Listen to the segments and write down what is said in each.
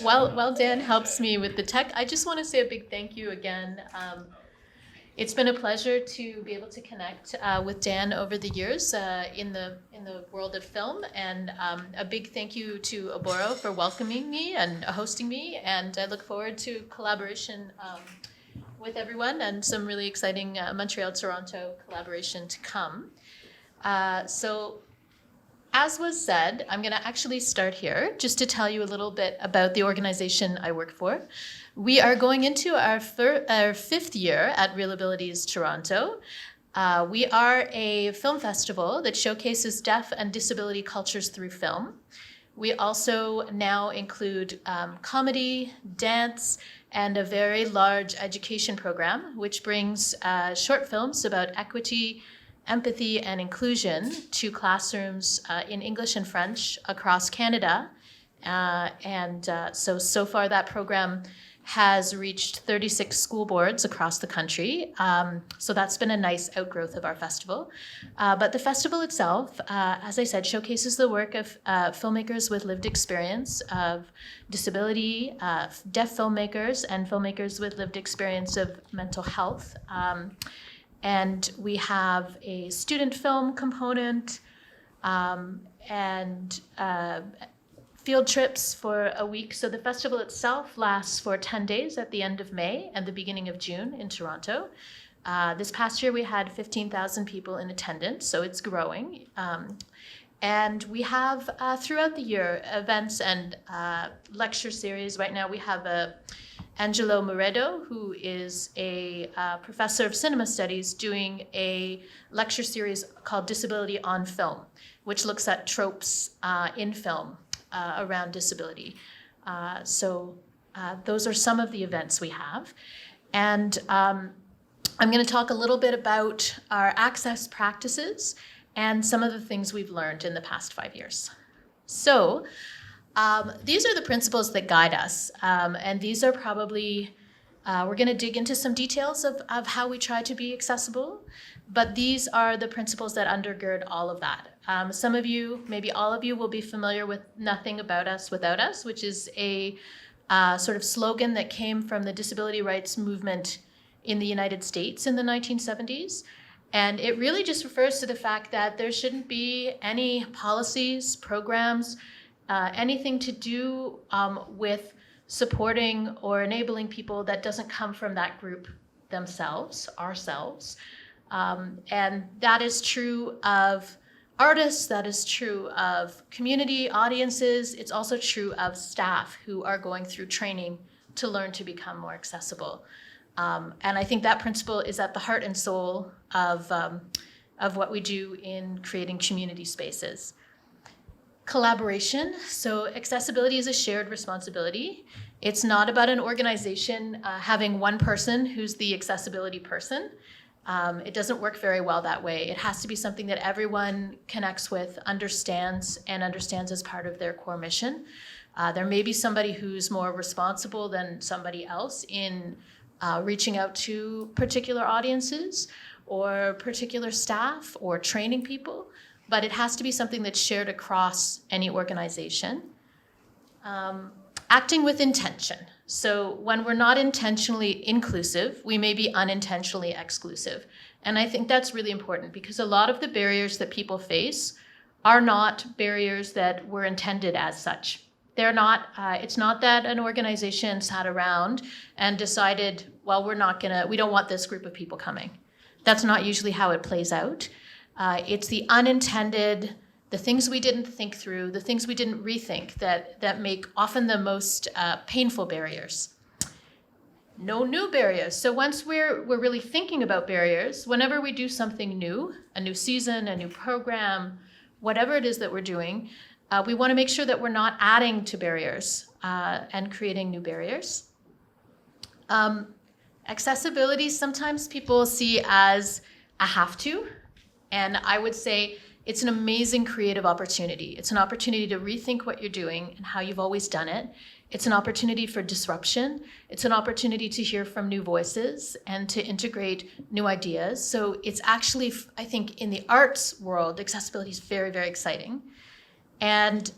While Dan helps me with the tech, I just want to say a big thank you again. It's been a pleasure to be able to connect with Dan over the years in the world of film, and a big thank you to Aboro for welcoming me and hosting me. And I look forward to collaboration with everyone and some really exciting Montreal-Toronto collaboration to come. So, as was said, I'm going to actually start here just to tell you a little bit about the organization I work for. We are going into our fifth year at Real Abilities Toronto. We are a film festival that showcases deaf and disability cultures through film. We also now include comedy, dance, and a very large education program, which brings short films about equity, empathy, and inclusion to classrooms in English and French across Canada. So far that program has reached 36 school boards across the country. So that's been a nice outgrowth of our festival. But the festival itself, as I said, showcases the work of filmmakers with lived experience of disability, deaf filmmakers, and filmmakers with lived experience of mental health. And we have a student film component and field trips for a week. So the festival itself lasts for 10 days at the end of May and the beginning of June in Toronto. This past year we had 15,000 people in attendance, so it's growing. And we have throughout the year events and lecture series. Right now we have Angelo Moredo, who is a professor of cinema studies, doing a lecture series called Disability on Film, which looks at tropes in film around disability. Those are some of the events we have. And I'm going to talk a little bit about our access practices and some of the things we've learned in the past 5 years. So these are the principles that guide us. And these are probably, we're going to dig into some details of how we try to be accessible, but these are the principles that undergird all of that. Some of you, maybe all of you, will be familiar with Nothing About Us Without Us, which is a sort of slogan that came from the disability rights movement in the United States in the 1970s. And it really just refers to the fact that there shouldn't be any policies, programs, anything to do with supporting or enabling people that doesn't come from that group themselves, ourselves. And that is true of artists, that is true of community audiences. It's also true of staff who are going through training to learn to become more accessible. And I think that principle is at the heart and soul of what we do in creating community spaces. Collaboration. So accessibility is a shared responsibility. It's not about an organization having one person who's the accessibility person. It doesn't work very well that way. It has to be something that everyone connects with, understands as part of their core mission. There may be somebody who's more responsible than somebody else in reaching out to particular audiences or particular staff or training people, but it has to be something that's shared across any organization. Acting with intention. So when we're not intentionally inclusive, we may be unintentionally exclusive. And I think that's really important because a lot of the barriers that people face are not barriers that were intended as such. They're not, it's not that an organization sat around and decided, well, we don't want this group of people coming. That's not usually how it plays out. It's the unintended, the things we didn't think through, the things we didn't rethink that make often the most painful barriers. No new barriers. So once we're really thinking about barriers, whenever we do something new, a new season, a new program, whatever it is that we're doing, we want to make sure that we're not adding to barriers and creating new barriers. Accessibility, sometimes people see as a have to, and I would say it's an amazing creative opportunity. It's an opportunity to rethink what you're doing and how you've always done it. It's an opportunity for disruption. It's an opportunity to hear from new voices and to integrate new ideas. So it's actually, I think, in the arts world, accessibility is very, very exciting. And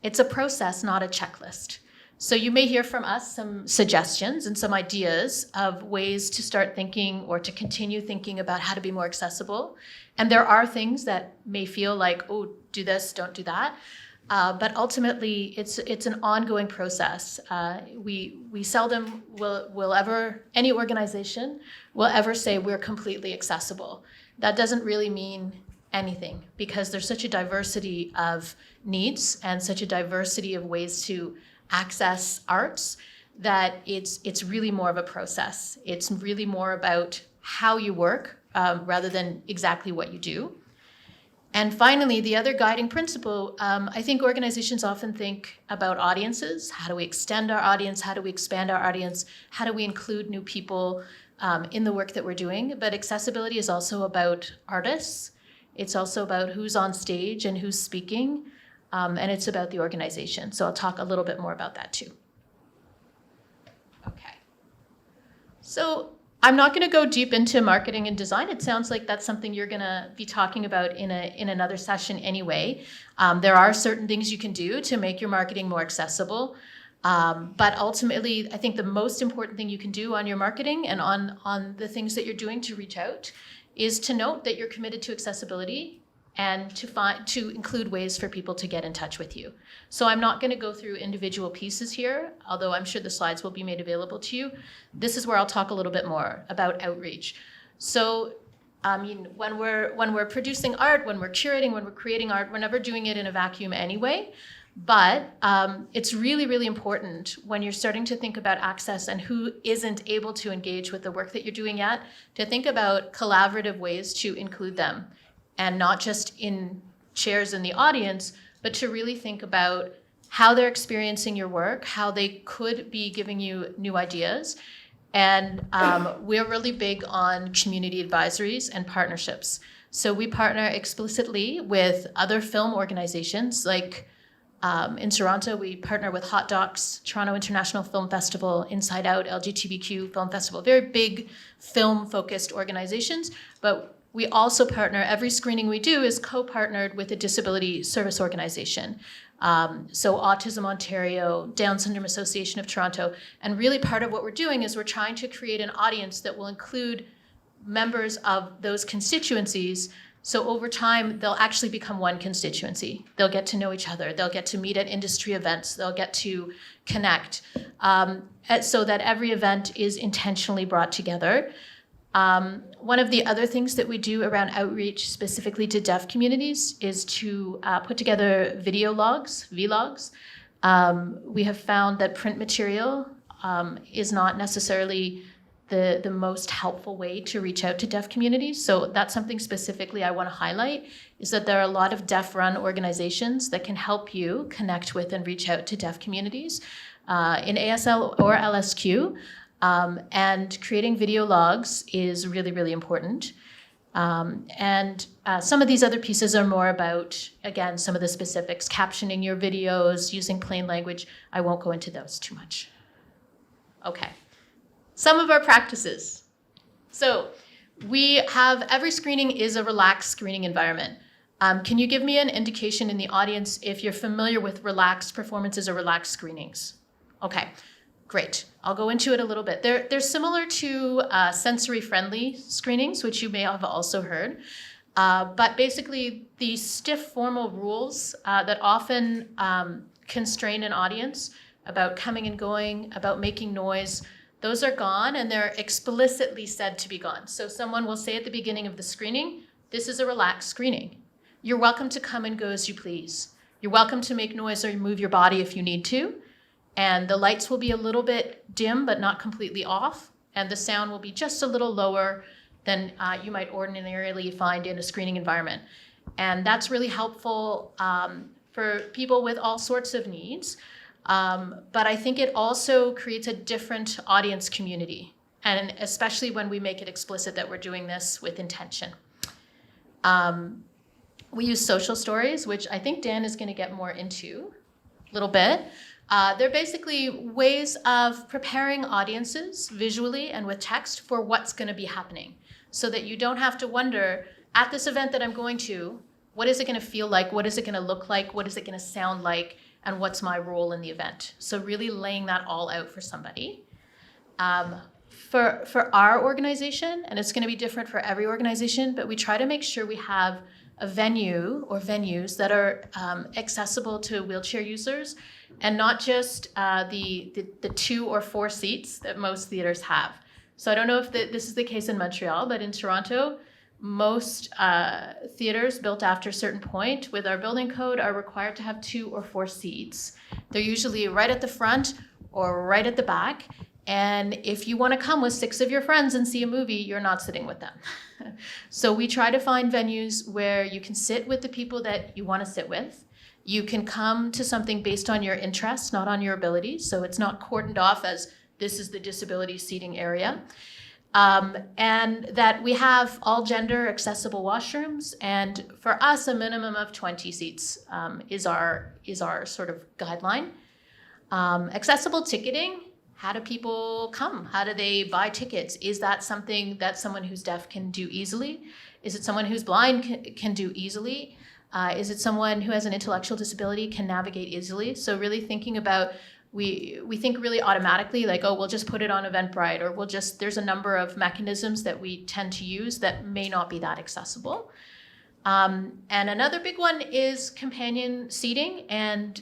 It's a process, not a checklist. So you may hear from us some suggestions and some ideas of ways to start thinking or to continue thinking about how to be more accessible. And there are things that may feel like, oh, do this, don't do that. But ultimately, it's an ongoing process. We seldom will ever, any organization will ever say we're completely accessible. That doesn't really mean anything, because there's such a diversity of needs and such a diversity of ways to access arts that it's really more of a process. It's really more about how you work rather than exactly what you do. And finally, the other guiding principle, I think organizations often think about audiences. How do we extend our audience? How do we expand our audience? How do we include new people in the work that we're doing? But accessibility is also about artists. It's also about who's on stage and who's speaking, and it's about the organization. So I'll talk a little bit more about that too. Okay. So I'm not going to go deep into marketing and design. It sounds like that's something you're going to be talking about in another session anyway. There are certain things you can do to make your marketing more accessible. But ultimately, I think the most important thing you can do on your marketing and on the things that you're doing to reach out is to note that you're committed to accessibility and to include ways for people to get in touch with you. So I'm not going to go through individual pieces here, although I'm sure the slides will be made available to you. This is where I'll talk a little bit more about outreach. So I mean, when we're producing art, when we're curating, when we're creating art, we're never doing it in a vacuum anyway. But it's really, really important when you're starting to think about access and who isn't able to engage with the work that you're doing yet, to think about collaborative ways to include them. And not just in chairs in the audience, but to really think about how they're experiencing your work, how they could be giving you new ideas. And we're really big on community advisories and partnerships. So we partner explicitly with other film organizations, like in Toronto, we partner with Hot Docs, Toronto International Film Festival, Inside Out, LGBTQ Film Festival, very big film-focused organizations. But we also partner, every screening we do is co-partnered with a disability service organization. So Autism Ontario, Down Syndrome Association of Toronto. And really part of what we're doing is we're trying to create an audience that will include members of those constituencies. So over time, they'll actually become one constituency. They'll get to know each other. They'll get to meet at industry events. They'll get to connect so that every event is intentionally brought together. One of the other things that we do around outreach specifically to deaf communities is to put together video logs, vlogs. We have found that print material is not necessarily the most helpful way to reach out to deaf communities. So that's something specifically I want to highlight, is that there are a lot of deaf-run organizations that can help you connect with and reach out to deaf communities in ASL or LSQ. And creating video logs is really, really important. And some of these other pieces are more about, again, some of the specifics, captioning your videos, using plain language. I won't go into those too much. Okay. Some of our practices. So we have, every screening is a relaxed screening environment. Can you give me an indication in the audience if you're familiar with relaxed performances or relaxed screenings? Okay. Great. I'll go into it a little bit. They're similar to sensory-friendly screenings, which you may have also heard. But basically, the stiff formal rules that often constrain an audience about coming and going, about making noise, those are gone, and they're explicitly said to be gone. So someone will say at the beginning of the screening, this is a relaxed screening. You're welcome to come and go as you please. You're welcome to make noise or move your body if you need to. And the lights will be a little bit dim, but not completely off. And the sound will be just a little lower than you might ordinarily find in a screening environment. And that's really helpful for people with all sorts of needs. But I think it also creates a different audience community, and especially when we make it explicit that we're doing this with intention. We use social stories, which I think Dan is going to get more into a little bit. They're basically ways of preparing audiences visually and with text for what's going to be happening, so that you don't have to wonder, at this event that I'm going to, what is it going to feel like? What is it going to look like? What is it going to sound like? and what's my role in the event. So really laying that all out for somebody. For our organization, and it's going to be different for every organization, but we try to make sure we have a venue or venues that are accessible to wheelchair users, and not just the 2 or 4 seats that most theaters have. So I don't know if this is the case in Montreal, but in Toronto, most theaters built after a certain point with our building code are required to have 2 or 4 seats. They're usually right at the front or right at the back. And if you want to come with 6 of your friends and see a movie, you're not sitting with them. So we try to find venues where you can sit with the people that you want to sit with. You can come to something based on your interests, not on your abilities. So it's not cordoned off as this is the disability seating area. And that we have all gender accessible washrooms. And for us, a minimum of 20 seats is our sort of guideline. Accessible ticketing. How do people come? How do they buy tickets? Is that something that someone who's deaf can do easily? Is it someone who's blind can do easily? Is it someone who has an intellectual disability can navigate easily? So really thinking about, we think really automatically like, oh, we'll just put it on Eventbrite, or there's a number of mechanisms that we tend to use that may not be that accessible. And another big one is companion seating and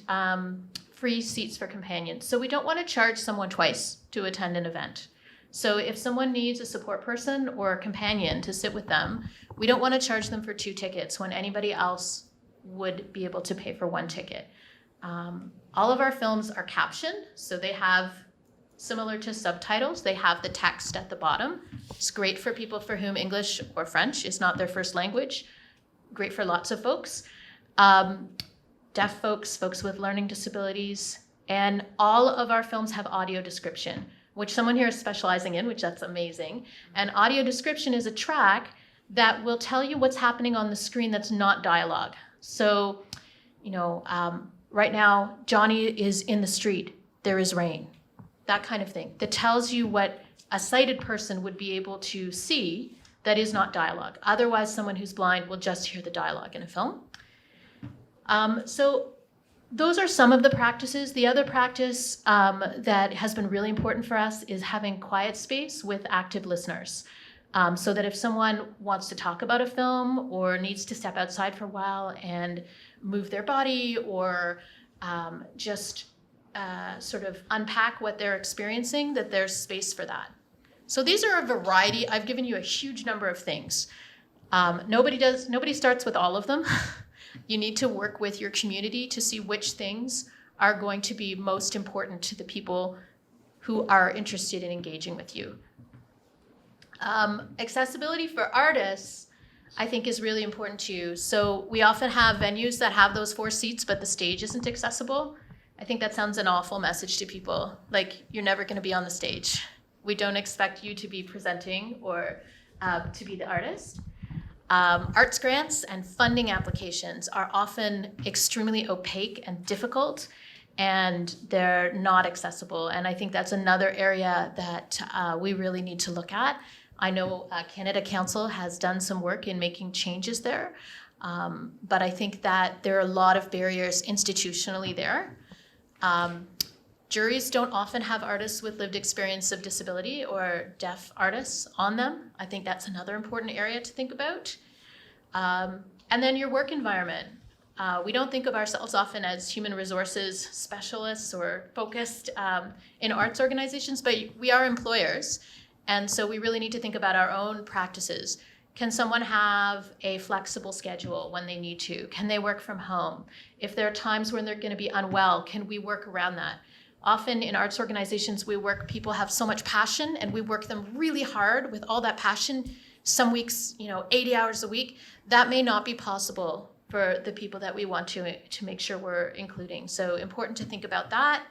free seats for companions. So we don't want to charge someone twice to attend an event. So if someone needs a support person or a companion to sit with them, we don't want to charge them for 2 tickets when anybody else would be able to pay for 1 ticket. All of our films are captioned, so they have, similar to subtitles, they have the text at the bottom. It's great for people for whom English or French is not their first language. Great for lots of folks. Deaf folks, folks with learning disabilities, and all of our films have audio description, which someone here is specializing in, which that's amazing. And audio description is a track that will tell you what's happening on the screen that's not dialogue. So, right now, Johnny is in the street, there is rain, that kind of thing. That tells you what a sighted person would be able to see that is not dialogue. Otherwise, someone who's blind will just hear the dialogue in a film. So those are some of the practices. The other practice that has been really important for us is having quiet space with active listeners. So that if someone wants to talk about a film or needs to step outside for a while and move their body or just sort of unpack what they're experiencing, that there's space for that. So these are a variety. I've given you a huge number of things. Nobody starts with all of them. You need to work with your community to see which things are going to be most important to the people who are interested in engaging with you. Accessibility for artists, I think, is really important too. So we often have venues that have those 4 seats, but the stage isn't accessible. I think that sounds an awful message to people. Like, you're never going to be on the stage. We don't expect you to be presenting or to be the artist. Arts grants and funding applications are often extremely opaque and difficult, and they're not accessible. And I think that's another area that we really need to look at. I know Canada Council has done some work in making changes there, but I think that there are a lot of barriers institutionally there. Juries don't often have artists with lived experience of disability or deaf artists on them. I think that's another important area to think about. And then your work environment. We don't think of ourselves often as human resources specialists or focused in arts organizations, but we are employers. And so we really need to think about our own practices. Can someone have a flexible schedule when they need to? Can they work from home? If there are times when they're going to be unwell, can we work around that? Often in arts organizations, people have so much passion, and we work them really hard with all that passion. Some weeks, 80 hours a week. That may not be possible for the people that we want to make sure we're including. So important to think about that.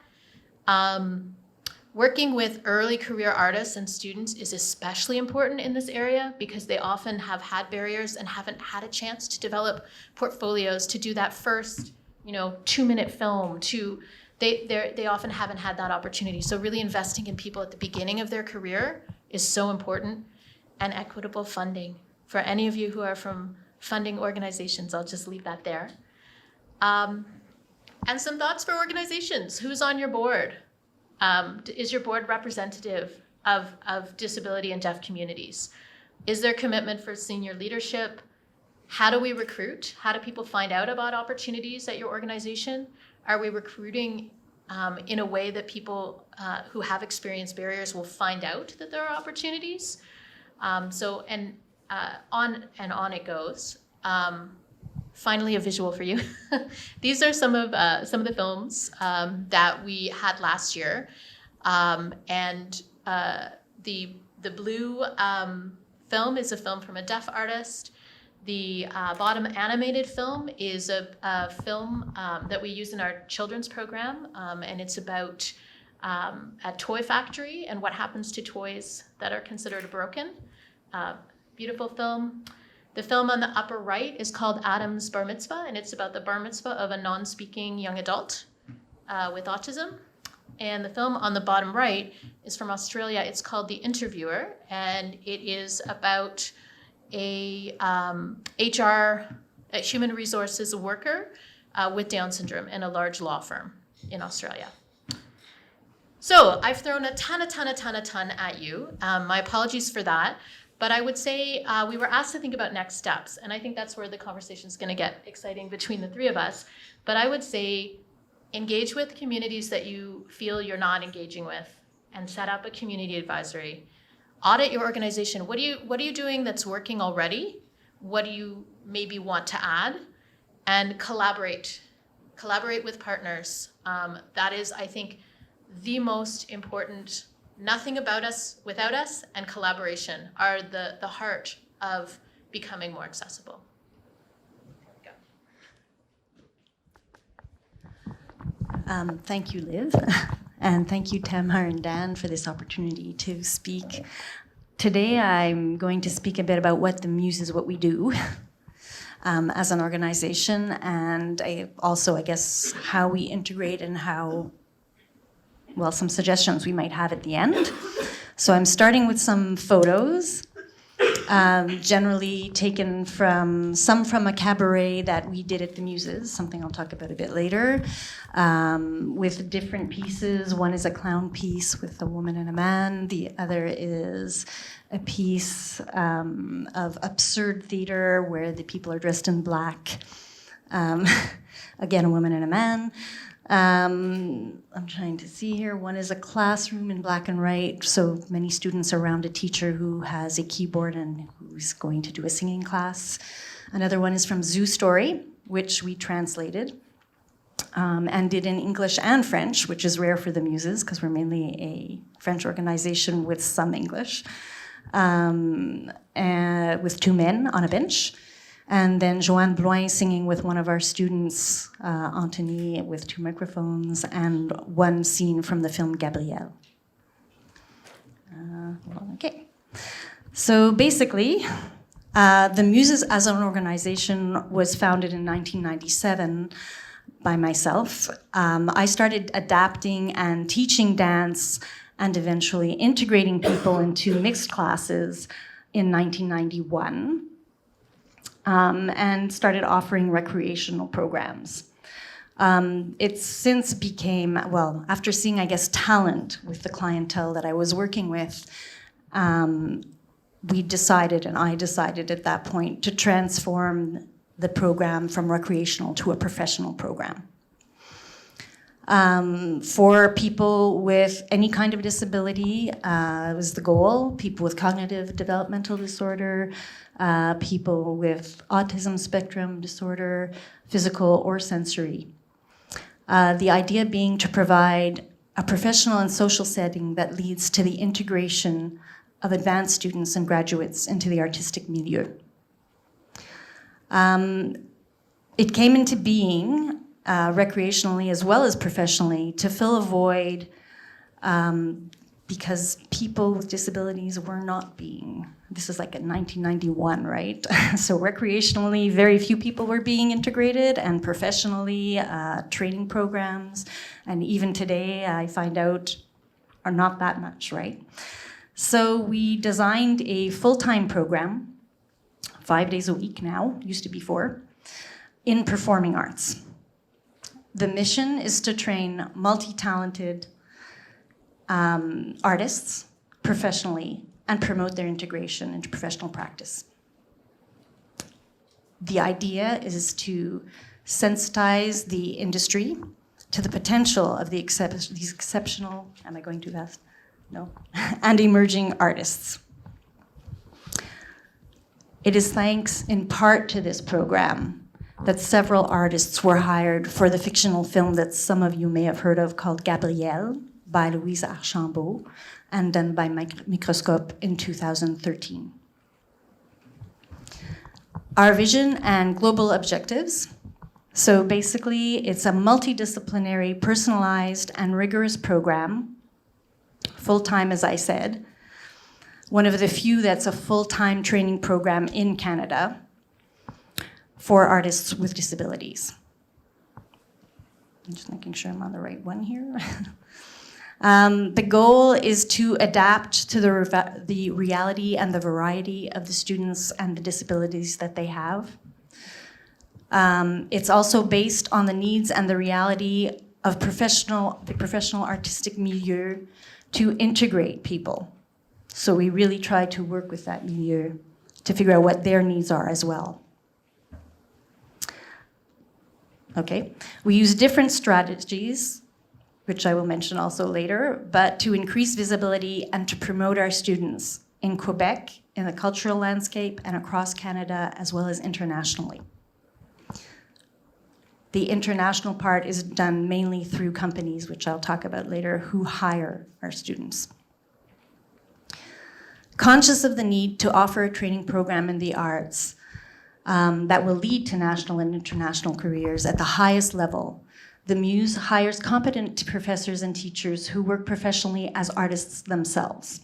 Working with early career artists and students is especially important in this area because they often have had barriers and haven't had a chance to develop portfolios, to do that first, 2-minute film. They often haven't had that opportunity. So really investing in people at the beginning of their career is so important. And equitable funding. For any of you who are from funding organizations, I'll just leave that there. And some thoughts for organizations. Who's on your board? Is your board representative of disability and deaf communities? Is there commitment for senior leadership? How do we recruit? How do people find out about opportunities at your organization? Are we recruiting in a way that people who have experienced barriers will find out that there are opportunities? On and on it goes. Finally, a visual for you. These are some of the films that we had last year, and the blue film is a film from a deaf artist. The bottom animated film is a film that we use in our children's program, and it's about a toy factory and what happens to toys that are considered broken. Beautiful film. The film on the upper right is called Adam's Bar Mitzvah, and it's about the bar mitzvah of a non-speaking young adult with autism. And the film on the bottom right is from Australia. It's called The Interviewer, and it is about a human resources worker with Down syndrome in a large law firm in Australia. So I've thrown a ton at you. My apologies for that. But I would say we were asked to think about next steps, and I think that's where the conversation is going to get exciting between the three of us. But I would say engage with communities that you feel you're not engaging with, and set up a community advisory. Audit your organization. What are you doing that's working already? What do you maybe want to add? And collaborate. Collaborate with partners. That is, I think, the most important. Nothing about us without us, and collaboration are the heart of becoming more accessible. Thank you, Liv, and thank you, Tamar and Dan, for this opportunity to speak. Today, I'm going to speak a bit about what the Muses, what we do as an organization, and I guess, how we integrate and how, well, some suggestions we might have at the end. So I'm starting with some photos, generally taken from a cabaret that we did at the Muses, something I'll talk about a bit later, with different pieces. One is a clown piece with a woman and a man. The other is a piece of absurd theater where the people are dressed in black. Again, a woman and a man. I'm trying to see here. One is a classroom in black and white, so many students around a teacher who has a keyboard and who's going to do a singing class. Another one is from Zoo Story, which we translated and did in English and French, which is rare for the Muses because we're mainly a French organization with some English, with two men on a bench. And then Joanne Bloin singing with one of our students, Anthony, with two microphones, and one scene from the film Gabrielle. Okay. So basically, the Muses as an organization was founded in 1997 by myself. I started adapting and teaching dance and eventually integrating people into mixed classes in 1991. And started offering recreational programs. It since became, well, after seeing, I guess, talent with the clientele that I was working with, I decided at that point to transform the program from recreational to a professional program. For people with any kind of disability, was the goal. People with cognitive developmental disorder, people with autism spectrum disorder, physical or sensory. The idea being to provide a professional and social setting that leads to the integration of advanced students and graduates into the artistic milieu. It came into being recreationally as well as professionally to fill a void because people with disabilities were not being, this is like in 1991, right? So recreationally, very few people were being integrated, and professionally, training programs, and even today, I find out, are not that much, right? So we designed a full-time program, 5 days a week now, used to be 4, in performing arts. The mission is to train multi-talented artists professionally and promote their integration into professional practice. The idea is to sensitize the industry to the potential of these exceptional, am I going too fast? No, and emerging artists. It is thanks in part to this program that several artists were hired for the fictional film that some of you may have heard of called Gabrielle by Louise Archambault and done by Microscope in 2013. Our vision and global objectives. So basically, it's a multidisciplinary, personalized, and rigorous program, full-time, as I said, one of the few that's a full-time training program in Canada for artists with disabilities. I'm just making sure I'm on the right one here. The goal is to adapt to the reality and the variety of the students and the disabilities that they have. It's also based on the needs and the reality of the professional artistic milieu to integrate people. So we really try to work with that milieu to figure out what their needs are as well. Okay, we use different strategies, which I will mention also later, but to increase visibility and to promote our students in Quebec, in the cultural landscape, and across Canada, as well as internationally. The international part is done mainly through companies, which I'll talk about later, who hire our students. Conscious of the need to offer a training program in the arts that will lead to national and international careers at the highest level, the Muse hires competent professors and teachers who work professionally as artists themselves.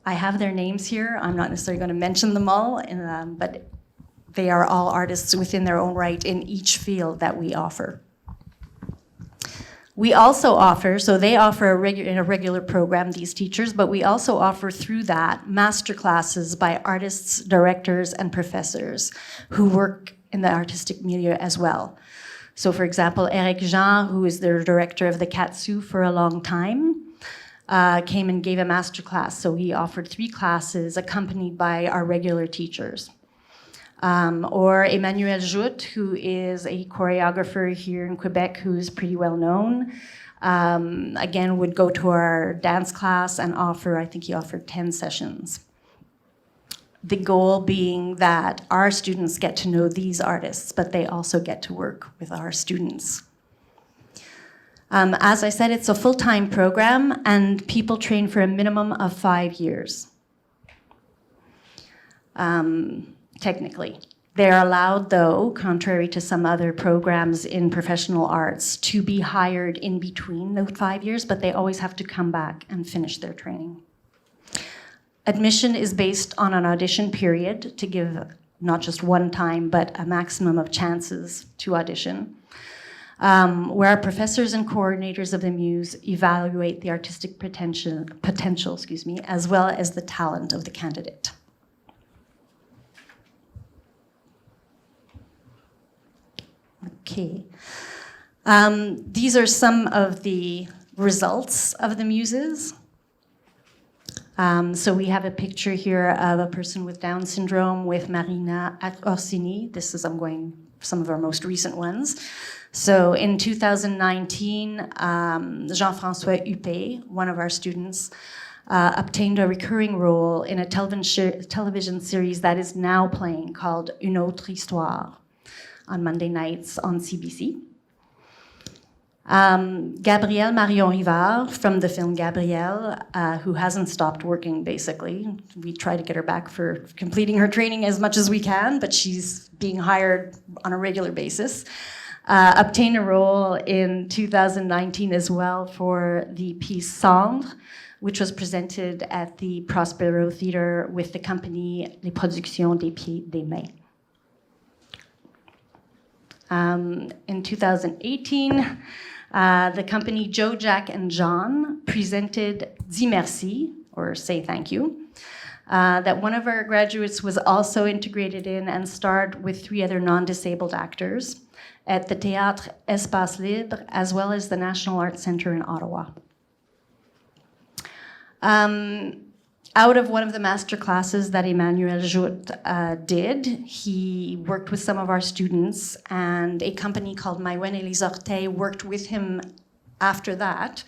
I have their names here. I'm not necessarily going to mention them all, but they are all artists within their own right in each field that we offer. We also offer, so they offer in a regular program, these teachers, but we also offer through that master classes by artists, directors, and professors who work in the artistic milieu as well. So for example, Eric Jean, who is the director of the Katsu for a long time, came and gave a master class. So he offered 3 classes accompanied by our regular teachers. Or Emmanuel Jout, who is a choreographer here in Quebec who is pretty well known, again would go to our dance class and offer, I think he offered 10 sessions. The goal being that our students get to know these artists, but they also get to work with our students. As I said, it's a full-time program and people train for a minimum of 5 years. Technically. They're allowed, though, contrary to some other programs in professional arts, to be hired in between those 5 years, but they always have to come back and finish their training. Admission is based on an audition period to give not just one time, but a maximum of chances to audition, where our professors and coordinators of the Muse evaluate the artistic potential, as well as the talent of the candidate. Okay. These are some of the results of the Muses. So we have a picture here of a person with Down syndrome with Marina Orsini. This is, I'm going, some of our most recent ones. So in 2019, Jean-François Huppé, one of our students, obtained a recurring role in a television series that is now playing called Une autre histoire on Monday nights on CBC. Gabrielle Marion Rivard from the film Gabrielle, who hasn't stopped working, basically. We try to get her back for completing her training as much as we can, but she's being hired on a regular basis. Obtained a role in 2019 as well for the piece Cendre, which was presented at the Prospero Theatre with the company Les Productions des Pieds des Mains. In 2018, the company Joe, Jack, and John presented Dis Merci, or Say Thank You, that one of our graduates was also integrated in and starred with 3 other non-disabled actors at the Théâtre Espace Libre, as well as the National Arts Centre in Ottawa. Out of one of the master classes that Emmanuel Jout did, he worked with some of our students, and a company called Maïwen et les Orteils worked with him after that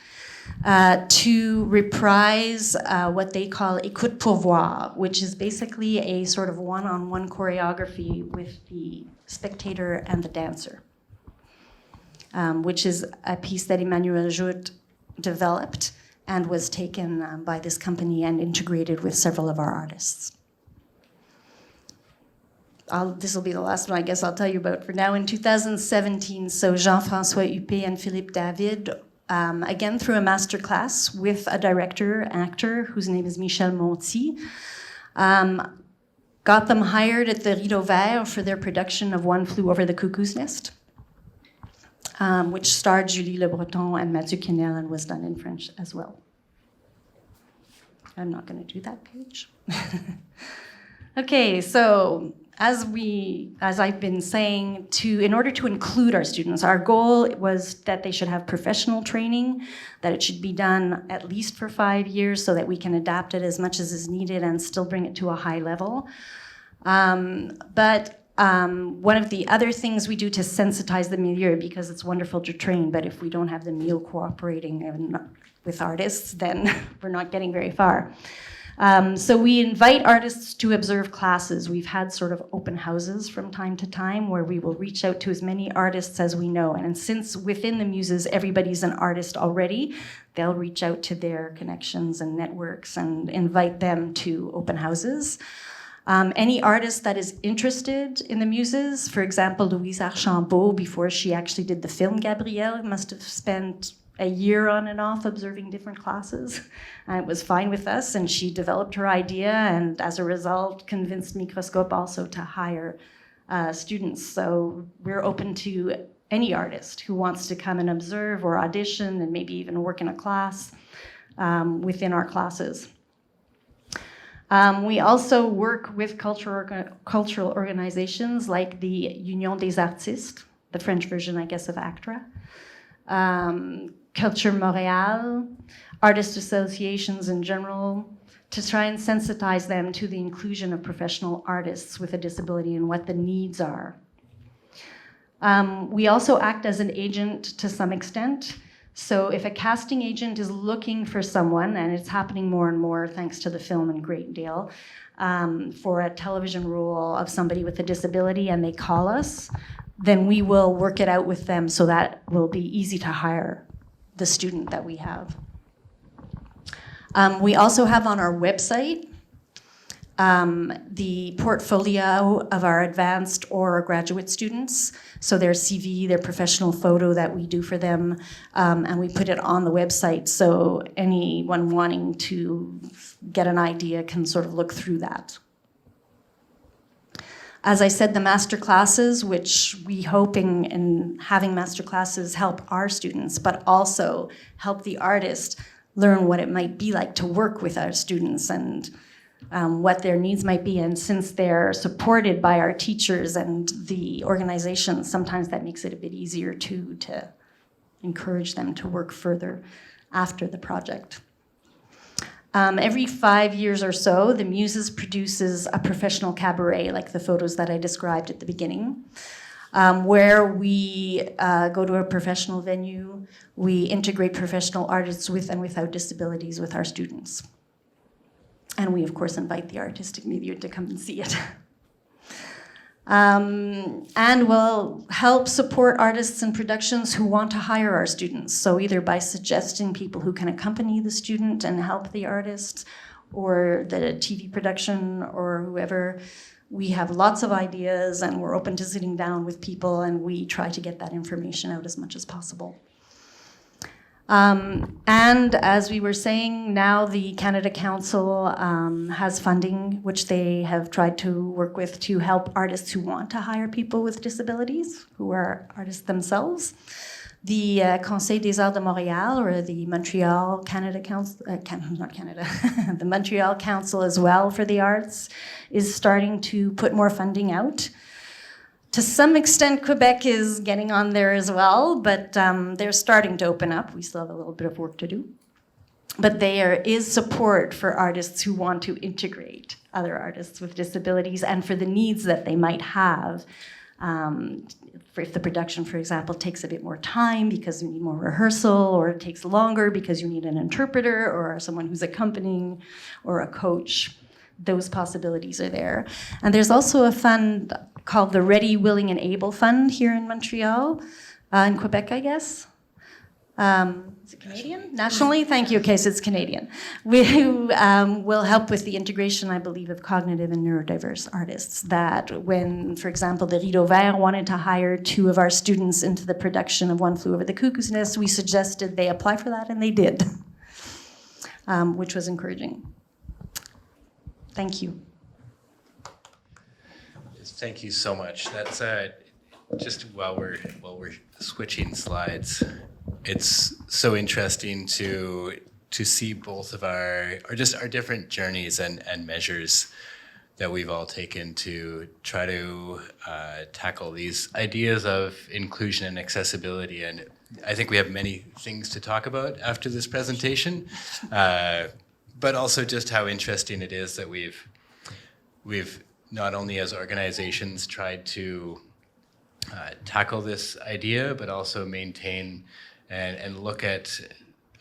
to reprise what they call écoute pour voir, which is basically a sort of one-on-one choreography with the spectator and the dancer, which is a piece that Emmanuel Jout developed and was taken by this company and integrated with several of our artists. This will be the last one I guess I'll tell you about for now. In 2017, so Jean-François Huppé and Philippe David, again through a master class with a director, actor, whose name is Michel Monti, got them hired at the Rideau Vert for their production of One Flew Over the Cuckoo's Nest, which starred Julie Le Breton and Mathieu Quesnel and was done in French as well. I'm not going to do that page. Okay, so as I've been saying, in order to include our students, our goal was that they should have professional training, that it should be done at least for 5 years so that we can adapt it as much as is needed and still bring it to a high level. But one of the other things we do to sensitize the milieu, because it's wonderful to train, but if we don't have the milieu cooperating with artists, then we're not getting very far. So we invite artists to observe classes. We've had sort of open houses from time to time where we will reach out to as many artists as we know. And since within the Muses, everybody's an artist already, they'll reach out to their connections and networks and invite them to open houses. Any artist that is interested in the Muses, for example, Louise Archambault, before she actually did the film Gabrielle, must have spent a year on and off observing different classes. It was fine with us, and she developed her idea, and as a result, convinced Microscope also to hire students. So we're open to any artist who wants to come and observe or audition and maybe even work in a class within our classes. We also work with cultural organizations like the Union des Artistes, the French version, I guess, of ACTRA, Culture Montréal, artist associations in general, to try and sensitize them to the inclusion of professional artists with a disability and what the needs are. We also act as an agent to some extent. So if a casting agent is looking for someone, and it's happening more and more thanks to the film in Great Deal, for a television role of somebody with a disability and they call us, then we will work it out with them so that will be easy to hire the student that we have. We also have on our website the portfolio of our advanced or graduate students. So their CV, their professional photo that we do for them, and we put it on the website so anyone wanting to get an idea can sort of look through that. As I said, the master classes, which we hope in having master classes help our students, but also help the artist learn what it might be like to work with our students and what their needs might be. And since they're supported by our teachers and the organizations, sometimes that makes it a bit easier too to encourage them to work further after the project. Every 5 years or so, the Muses produces a professional cabaret, like the photos that I described at the beginning, where we go to a professional venue, we integrate professional artists with and without disabilities with our students. And we, of course, invite the artistic milieu to come and see it. And we'll help support artists and productions who want to hire our students. So either by suggesting people who can accompany the student and help the artist, or the TV production, or whoever. We have lots of ideas, and we're open to sitting down with people, and we try to get that information out as much as possible. And as we were saying, now the Canada Council has funding, which they have tried to work with to help artists who want to hire people with disabilities, who are artists themselves. The Conseil des Arts de Montréal, or the Montreal Canada Council, not Canada, the Montreal Council as well for the arts, is starting to put more funding out. To some extent, Quebec is getting on there as well, but they're starting to open up. We still have a little bit of work to do. But there is support for artists who want to integrate other artists with disabilities and for the needs that they might have. If the production, for example, takes a bit more time because you need more rehearsal, or it takes longer because you need an interpreter or someone who's accompanying or a coach, those possibilities are there. And there's also a fund called the Ready, Willing, and Able Fund here in Montreal, in Quebec, I guess. Is it Canadian? Nationally? Thank you. Okay, so it's Canadian. We will help with the integration, I believe, of cognitive and neurodiverse artists. That when, for example, the Rideau Vert wanted to hire 2 of our students into the production of One Flew Over the Cuckoo's Nest, we suggested they apply for that, and they did, which was encouraging. Thank you. Thank you so much. That's just while we're switching slides, it's so interesting to see both of our different journeys and measures that we've all taken to try to tackle these ideas of inclusion and accessibility. And I think we have many things to talk about after this presentation, but also just how interesting it is that we've not only as organizations tried to tackle this idea, but also maintain and look at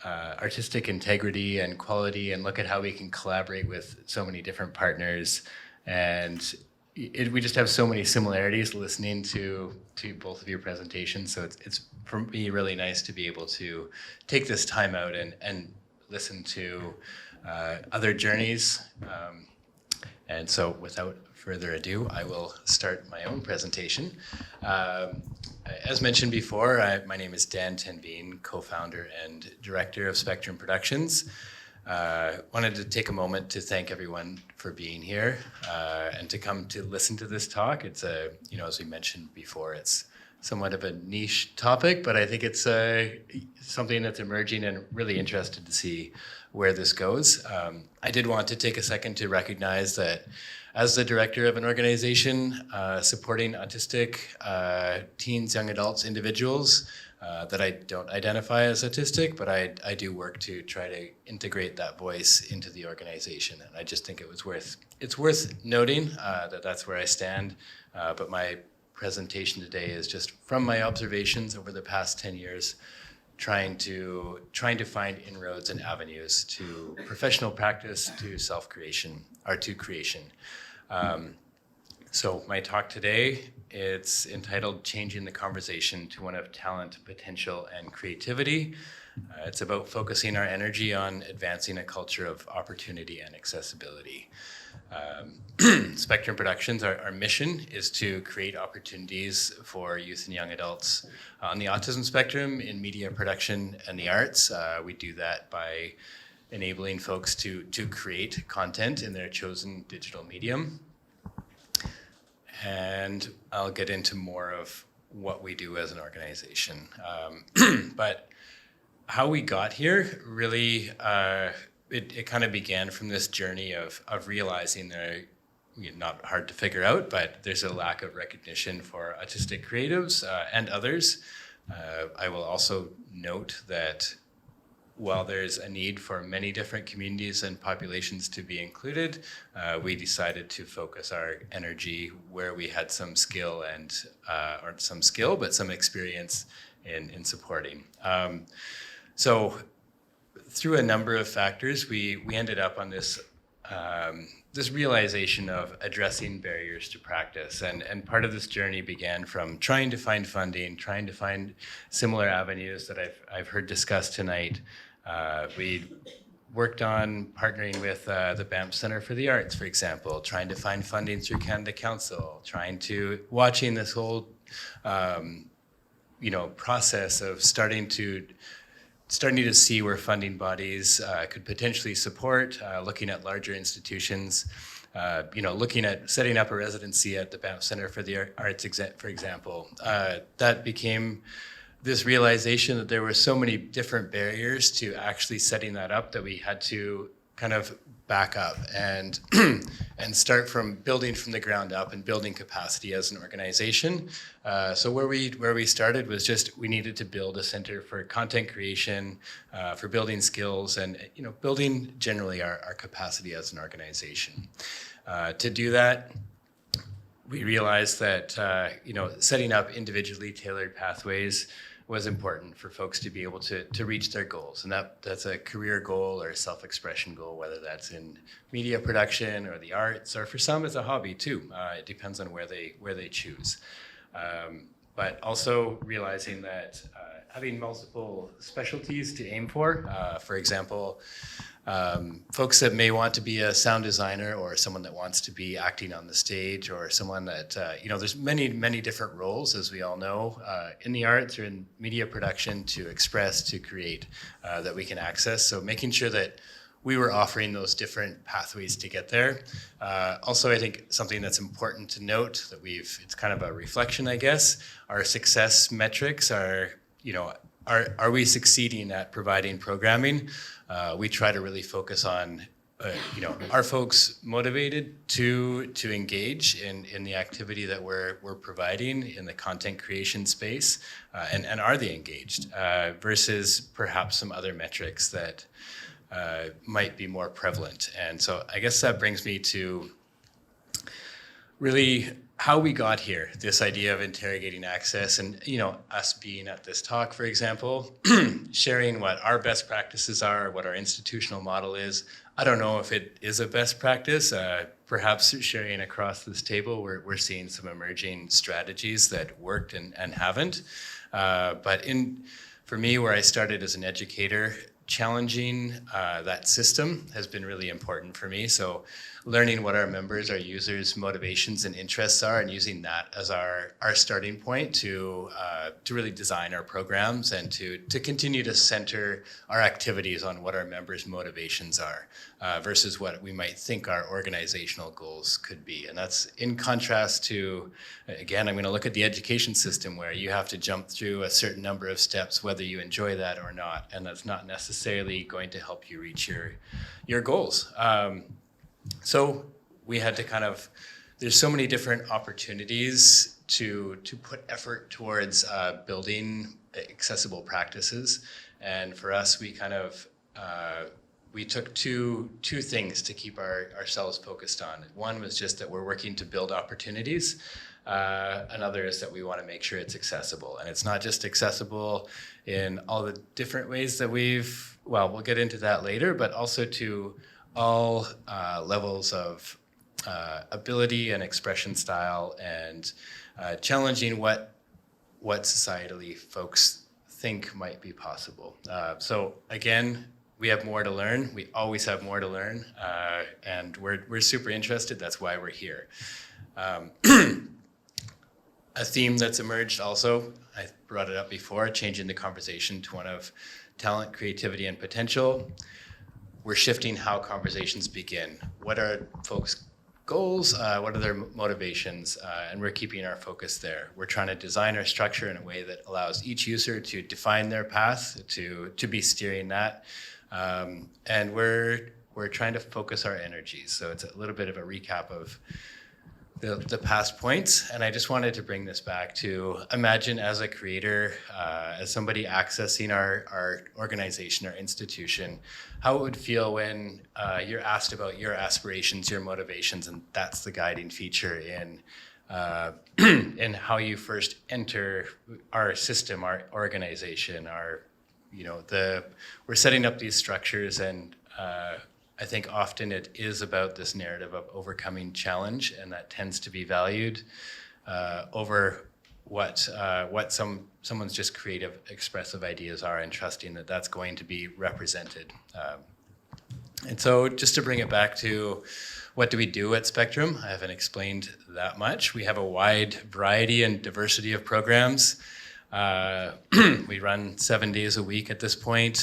artistic integrity and quality, and look at how we can collaborate with so many different partners. And we just have so many similarities listening to both of your presentations. So it's for me really nice to be able to take this time out and listen to other journeys. And so without further ado, I will start my own presentation. As mentioned before, my name is Dan ten Veen, co-founder and director of Spectrum Productions. Wanted to take a moment to thank everyone for being here and to come to listen to this talk. It's as we mentioned before, it's somewhat of a niche topic, but I think it's something that's emerging, and really interested to see where this goes. I did want to take a second to recognize that as the director of an organization supporting autistic teens, young adults, individuals, that I don't identify as autistic, but I do work to try to integrate that voice into the organization. And I just think it's worth noting that that's where I stand. But my presentation today is just from my observations over the past 10 years, trying to find inroads and avenues to professional practice, to self-creation, or to creation. So my talk today, it's entitled Changing the Conversation to One of Talent, Potential, and Creativity. It's about focusing our energy on advancing a culture of opportunity and accessibility. Spectrum Productions, our mission is to create opportunities for youth and young adults on the autism spectrum in media production and the arts. We do that by enabling folks to create content in their chosen digital medium. And I'll get into more of what we do as an organization. But how we got here really, it kind of began from this journey of realizing that, not hard to figure out, but there's a lack of recognition for autistic creatives and others. I will also note that while there's a need for many different communities and populations to be included, we decided to focus our energy where we had some skill or some skill, but some experience in supporting. So through a number of factors, we ended up on this realization of addressing barriers to practice. And part of this journey began from trying to find funding, trying to find similar avenues that I've heard discussed tonight. We worked on partnering with the Banff Centre for the Arts, for example, trying to find funding through Canada Council, watching this whole process of starting to see where funding bodies could potentially support, looking at larger institutions, looking at setting up a residency at the Banff Centre for the Arts, for example. That became this realization that there were so many different barriers to actually setting that up that we had to kind of back up and and start from building from the ground up and building capacity as an organization. So where we started was just we needed to build a center for content creation, for building skills, and building generally our capacity as an organization. To do that, we realized that setting up individually tailored pathways was important for folks to be able to reach their goals. And that's a career goal or a self-expression goal, whether that's in media production or the arts, or for some it's a hobby too. It depends on where they choose. But also realizing that having multiple specialties to aim for example, folks that may want to be a sound designer, or someone that wants to be acting on the stage, or someone that, there's many different roles, as we all know, in the arts or in media production, to express, to create, that we can access. So making sure that we were offering those different pathways to get there. Also, I think something that's important to note that it's kind of a reflection, I guess, our success metrics are we succeeding at providing programming? We try to really focus on, are folks motivated to engage in the activity that we're providing in the content creation space, and are they engaged, versus perhaps some other metrics that might be more prevalent. And so I guess that brings me to really how we got here, this idea of interrogating access, and us being at this talk, for example, sharing what our best practices are, what our institutional model is. I don't know if it is a best practice. Perhaps sharing across this table, we're seeing some emerging strategies that worked and haven't. But for me, where I started as an educator, challenging that system has been really important for me. So learning what our members, our users' motivations and interests are, and using that as our starting point to really design our programs, and to continue to center our activities on what our members' motivations are, versus what we might think our organizational goals could be. And that's in contrast to, again, I'm going to look at the education system, where you have to jump through a certain number of steps, whether you enjoy that or not, and that's not necessarily going to help you reach your goals. So we had to there's so many different opportunities to put effort towards building accessible practices. And for us, we took two things to keep ourselves focused on. One was just that we're working to build opportunities. Another is that we want to make sure it's accessible. And it's not just accessible in all the different ways that we'll get into that later, but also to all levels of ability and expression style, and challenging what societally folks think might be possible. So again, we have more to learn. We always have more to learn, and we're super interested. That's why we're here. A theme that's emerged also, I brought it up before, changing the conversation to one of talent, creativity, and potential. We're shifting how conversations begin. What are folks' goals? What are their motivations? And we're keeping our focus there. We're trying to design our structure in a way that allows each user to define their path, to be steering that. And we're trying to focus our energies. So it's a little bit of a recap of the past points, and I just wanted to bring this back to imagine as a creator, as somebody accessing our organization, our institution, how it would feel when you're asked about your aspirations, your motivations, and that's the guiding feature in how you first enter our system, our organization, we're setting up these structures, and I think often it is about this narrative of overcoming challenge, and that tends to be valued over what someone's just creative, expressive ideas are, and trusting that that's going to be represented. And so just to bring it back to what do we do at Spectrum, I haven't explained that much. We have a wide variety and diversity of programs. We run 7 days a week at this point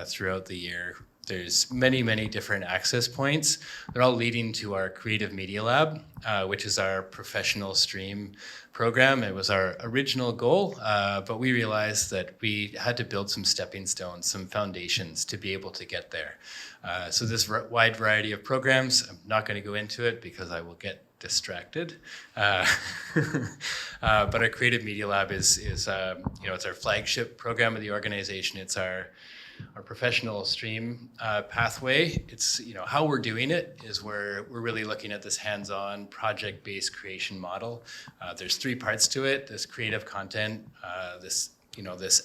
throughout the year. there's many, many different access points. They're all leading to our Creative Media Lab, which is our professional stream program. It was our original goal, but we realized that we had to build some stepping stones, some foundations to be able to get there. So this wide variety of programs, I'm not going to go into it because I will get distracted. But our Creative Media Lab is it's our flagship program of the organization. It's our professional stream pathway. It's, how we're doing it is we're really looking at this hands-on project-based creation model. There's 3 parts to it: this creative content, this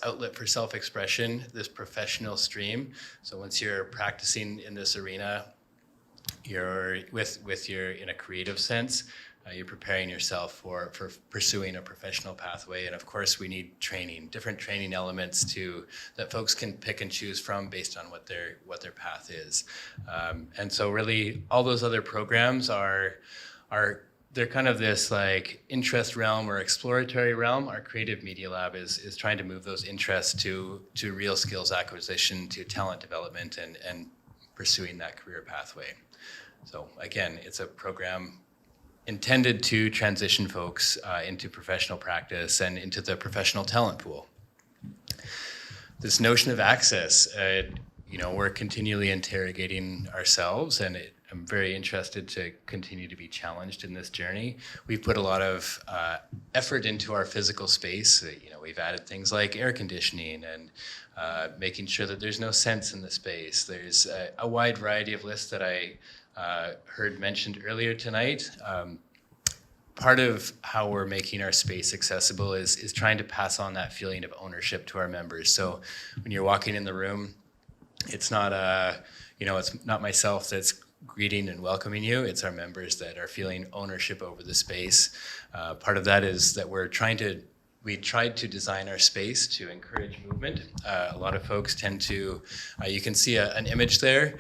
outlet for self-expression, this professional stream. So once you're practicing in this arena, you're in a creative sense, you're preparing yourself for pursuing a professional pathway. And of course, we need different training elements that folks can pick and choose from based on what their path is. And so really all those other programs they're kind of this like interest realm or exploratory realm. Our Creative Media Lab is trying to move those interests to real skills acquisition, to talent development, and pursuing that career pathway. So again, it's a program intended to transition folks into professional practice and into the professional talent pool. This notion of access, we're continually interrogating ourselves, and I'm very interested to continue to be challenged in this journey. We've put a lot of effort into our physical space. We've added things like air conditioning and making sure that there's no scents in the space. There's a wide variety of lists that I heard mentioned earlier tonight. Part of how we're making our space accessible is trying to pass on that feeling of ownership to our members. So when you're walking in the room, it's not it's not myself that's greeting and welcoming you. It's our members that are feeling ownership over the space. Part of that is that we tried to design our space to encourage movement. A lot of folks tend to, you can see an image there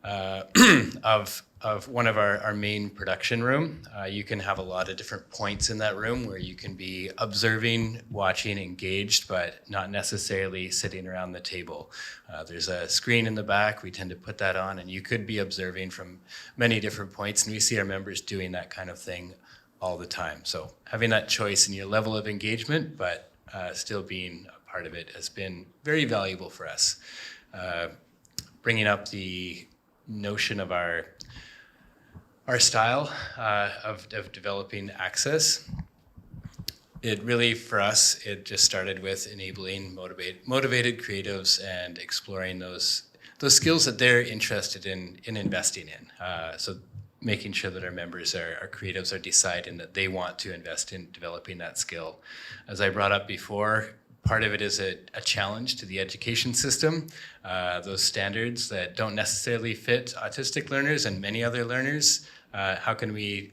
of one of our main production room. You can have a lot of different points in that room where you can be observing, watching, engaged, but not necessarily sitting around the table. There's a screen in the back. We tend to put that on, and you could be observing from many different points, and we see our members doing that kind of thing all the time. So having that choice in your level of engagement, but still being a part of it has been very valuable for us. Bringing up the notion of our style of developing access. It really, for us, it just started with enabling motivated creatives and exploring those skills that they're interested in investing in. So making sure that our members, our creatives, are deciding that they want to invest in developing that skill. As I brought up before, part of it is a challenge to the education system. Those standards that don't necessarily fit autistic learners and many other learners. How can we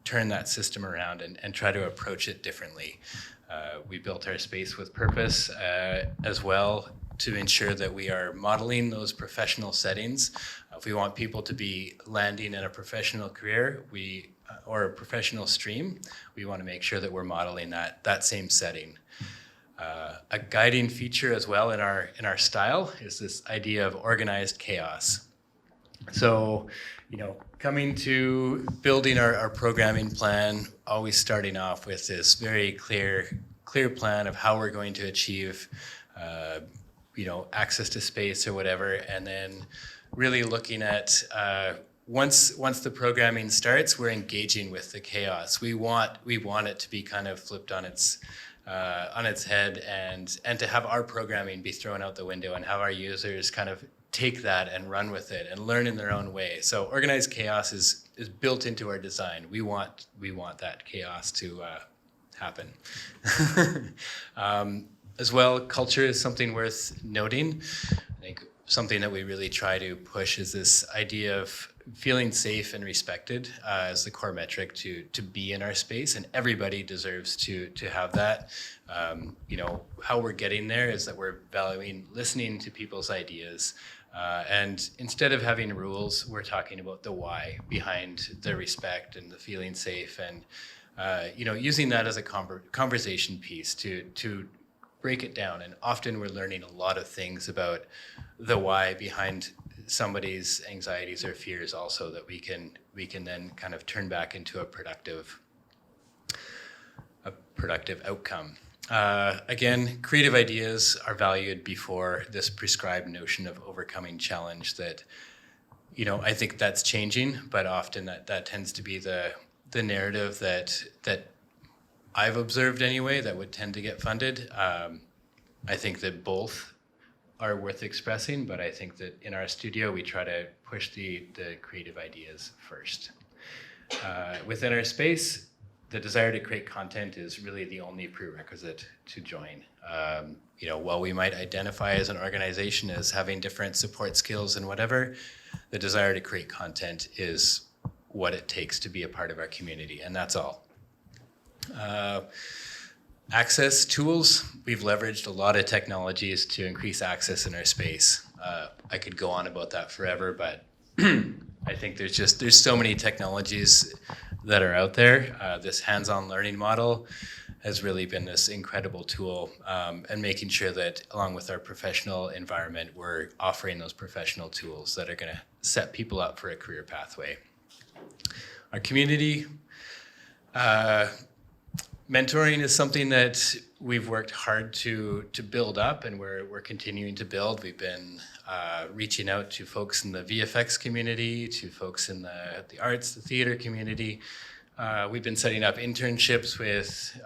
turn that system around and try to approach it differently? We built our space with purpose as well to ensure that we are modeling those professional settings. If we want people to be landing in a professional career, or a professional stream, we want to make sure that we're modeling that same setting. A guiding feature as well in our style is this idea of organized chaos. So, coming to building our programming plan, always starting off with this very clear plan of how we're going to achieve, access to space or whatever, and then really looking at once the programming starts, we're engaging with the chaos. We want it to be kind of flipped on its head, and to have our programming be thrown out the window and have our users kind of take that and run with it and learn in their own way. So organized chaos is built into our design. We want that chaos to happen. As well, culture is something worth noting. I think something that we really try to push is this idea of feeling safe and respected as the core metric to be in our space, and everybody deserves to have that. How we're getting there is that we're valuing listening to people's ideas. And instead of having rules, we're talking about the why behind the respect and the feeling safe, and using that as a conversation piece to break it down. And often we're learning a lot of things about the why behind somebody's anxieties or fears also that we can then kind of turn back into a productive outcome. Again, creative ideas are valued before this prescribed notion of overcoming challenge that, I think that's changing, but often that tends to be the narrative that I've observed anyway that would tend to get funded. I think that both are worth expressing, but I think that in our studio we try to push the creative ideas first. Within our space, the desire to create content is really the only prerequisite to join. While we might identify as an organization as having different support skills and whatever, the desire to create content is what it takes to be a part of our community, and that's all. Access tools, we've leveraged a lot of technologies to increase access in our space. I could go on about that forever, but I think there's so many technologies that are out there. This hands-on learning model has really been this incredible tool, and making sure that along with our professional environment, we're offering those professional tools that are going to set people up for a career pathway. Our community, mentoring is something that we've worked hard to build up, and we're continuing to build. We've been reaching out to folks in the VFX community, to folks in the arts, the theater community. We've been setting up internships with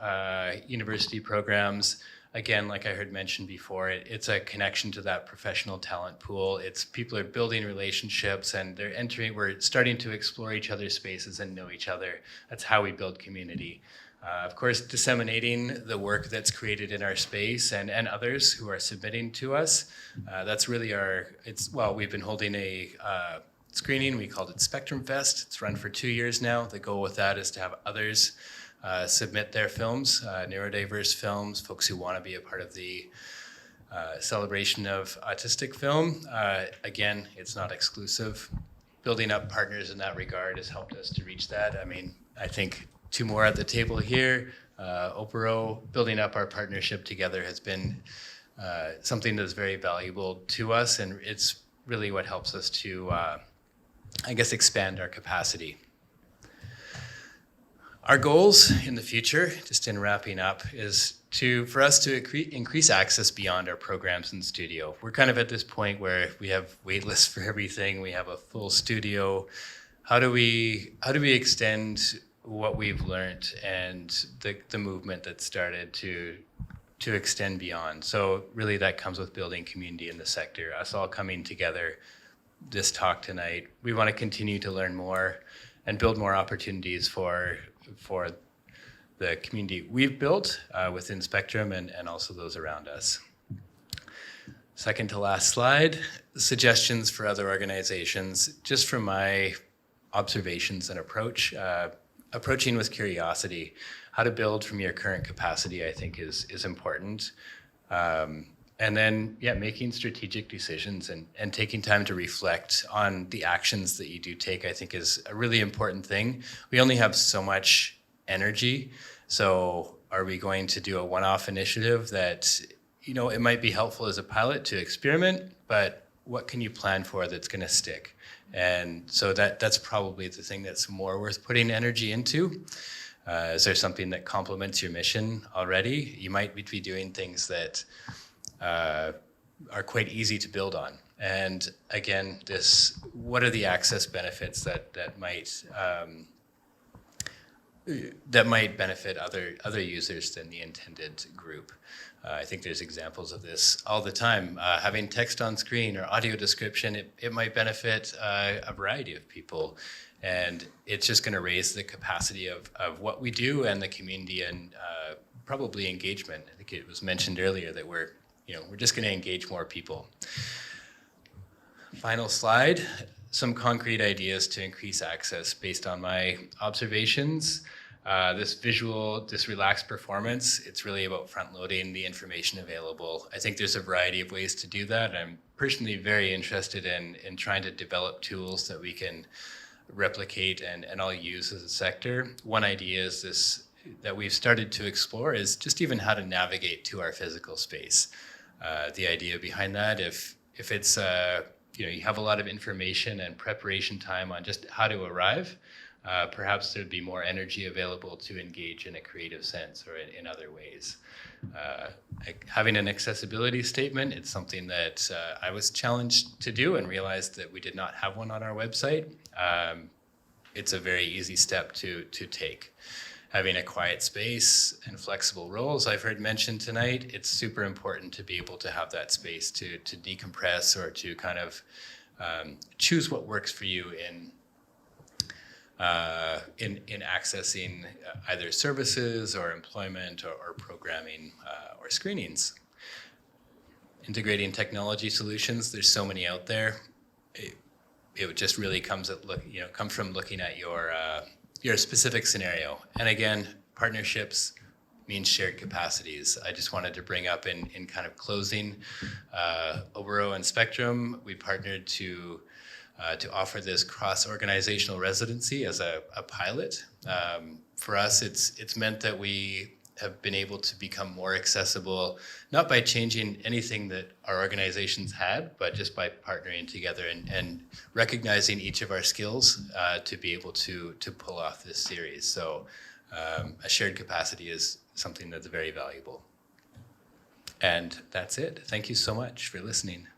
university programs. Again, like I heard mentioned before, it's a connection to that professional talent pool. It's people are building relationships and we're starting to explore each other's spaces and know each other. That's how we build community. Of course, disseminating the work that's created in our space and others who are submitting to us. That's really we've been holding a screening. We called it Spectrum Fest. It's run for 2 years now. The goal with that is to have others submit their films, neurodiverse films, folks who want to be a part of the celebration of autistic film. Again, it's not exclusive. Building up partners in that regard has helped us to reach that. I think 2 more at the table here. Opero, building up our partnership together has been something that's very valuable to us, and it's really what helps us to, expand our capacity. Our goals in the future, just in wrapping up, is for us to increase access beyond our programs in the studio. We're kind of at this point where we have wait lists for everything. We have a full studio. How do we extend what we've learned and the movement that started to extend beyond? So really that comes with building community in the sector, us all coming together. This talk tonight, we want to continue to learn more and build more opportunities for the community we've built within Spectrum and also those around us. Second to last slide, suggestions for other organizations, just from my observations and approach. Approaching with curiosity, how to build from your current capacity, I think is important. And then, making strategic decisions and taking time to reflect on the actions that you do take, I think is a really important thing. We only have so much energy. So are we going to do a one-off initiative that, it might be helpful as a pilot to experiment, but what can you plan for that's going to stick? And so that's probably the thing that's more worth putting energy into. Is there something that complements your mission already? You might be doing things that are quite easy to build on. And again, what are the access benefits that might benefit other users than the intended group? I think there's examples of this all the time. Having text on screen or audio description, it might benefit a variety of people. And it's just going to raise the capacity of what we do and the community and probably engagement. I think it was mentioned earlier that we're just going to engage more people. Final slide, some concrete ideas to increase access based on my observations. This relaxed performance, it's really about front-loading the information available. I think there's a variety of ways to do that. I'm personally very interested in trying to develop tools that we can replicate and all use as a sector. One idea is this that we've started to explore is just even how to navigate to our physical space. The idea behind that, if it's you have a lot of information and preparation time on just how to arrive, perhaps there'd be more energy available to engage in a creative sense or in other ways. Having an accessibility statement, it's something that I was challenged to do and realized that we did not have one on our website. It's a very easy step to take. Having a quiet space and flexible roles I've heard mentioned tonight, it's super important to be able to have that space to decompress or to kind of choose what works for you in accessing either services or employment or programming or screenings. Integrating technology solutions, there's so many out there. It just really comes from looking at your specific scenario. And again, partnerships means shared capacities. I just wanted to bring up in kind of closing, Obero and Spectrum, we partnered to offer this cross-organizational residency as a pilot. For us, it's meant that we have been able to become more accessible, not by changing anything that our organizations had, but just by partnering together and recognizing each of our skills to be able to pull off this series. So a shared capacity is something that's very valuable. And that's it. Thank you so much for listening.